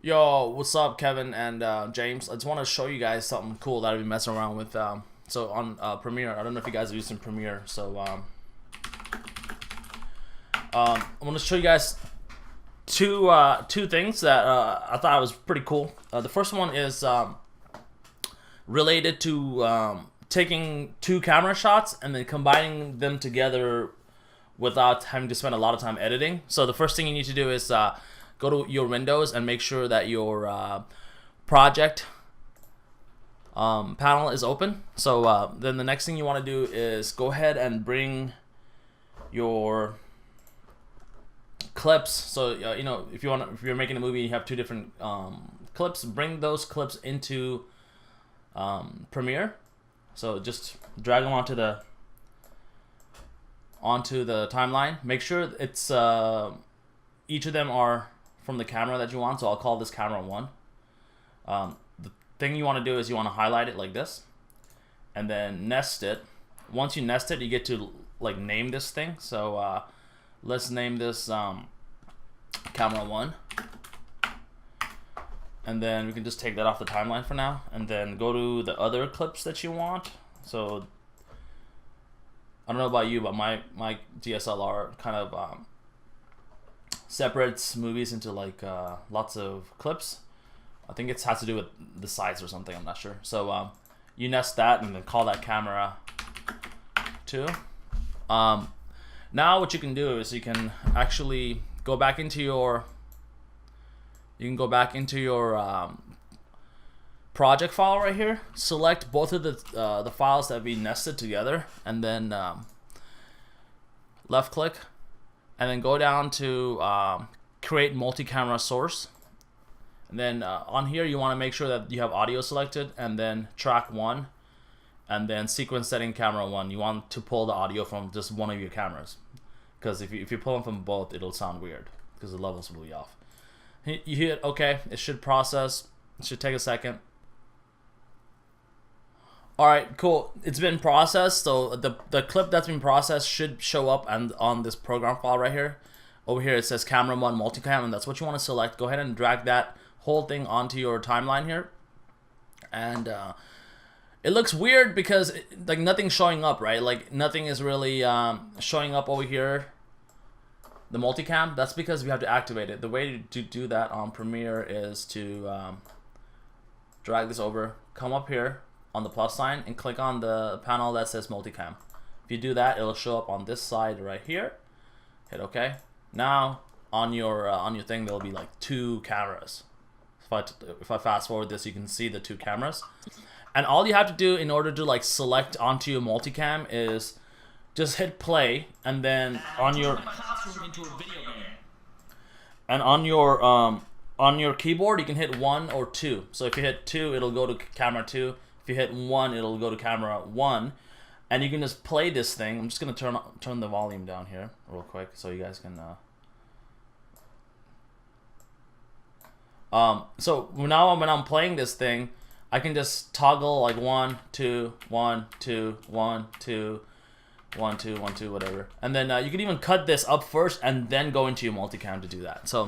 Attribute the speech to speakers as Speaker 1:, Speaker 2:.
Speaker 1: Yo, what's up, Kevin and James? I just want to show you guys something cool that I've been messing around with. So on Premiere, I don't know if you guys are using Premiere. So I'm going to show you guys two things that I thought was pretty cool. The first one is related to taking two camera shots and then combining them together without having to spend a lot of time editing. So the first thing you need to do is go to your windows and make sure that your project panel is open. So then the next thing you want to do is go ahead and bring your clips. So you know, if you're making a movie, you have two different clips. Bring those clips into Premiere. So just drag them onto the timeline. Make sure it's each of them are from the camera that you want. So I'll call this camera 1. The thing you want to do is you want to highlight it like this, and then nest it. Once you nest it, you get to like name this thing. So let's name this camera 1, and then we can just take that off the timeline for now, and then go to the other clips that you want. So I don't know about you, but my DSLR kind of separates movies into like lots of clips. I think it has to do with the size or something, I'm not sure. So you nest that and then call that camera 2. Now what you can do is you can actually go back into your project file right here. Select both of the files that be nested together, and then left click, and then go down to create multi-camera source. And then on here you want to make sure that you have audio selected, and then track 1, and then sequence setting camera 1. You want to pull the audio from just one of your cameras, because if you pull them from both, it'll sound weird because the levels will be off. You hit OK. It should process. It should take a second. Alright, cool. It's been processed, so the clip that's been processed should show up on this program file right here. Over here it says camera 1 multicam, and that's what you want to select. Go ahead and drag that whole thing onto your timeline here. And it looks weird because like nothing's showing up, right? Like nothing is really showing up over here, the multicam. That's because we have to activate it. The way to do that on Premiere is to drag this over, come up here on the plus sign, and click on the panel that says multicam. If you do that, it'll show up on this side right here. Hit OK. Now on your thing, there'll be like 2 cameras. If I fast forward this, you can see the 2 cameras. And all you have to do in order to like select onto your multicam is just hit play, and then on your keyboard you can hit 1 or 2. So if you hit 2, it'll go to camera 2. If you hit 1, it'll go to camera 1, and you can just play this thing. I'm just gonna turn the volume down here real quick so you guys can. So now when I'm playing this thing, I can just toggle like 1, 2, 1, 2, 1, 2, 1, 2, 1, 2, whatever, and then you can even cut this up first and then go into your multicam to do that. So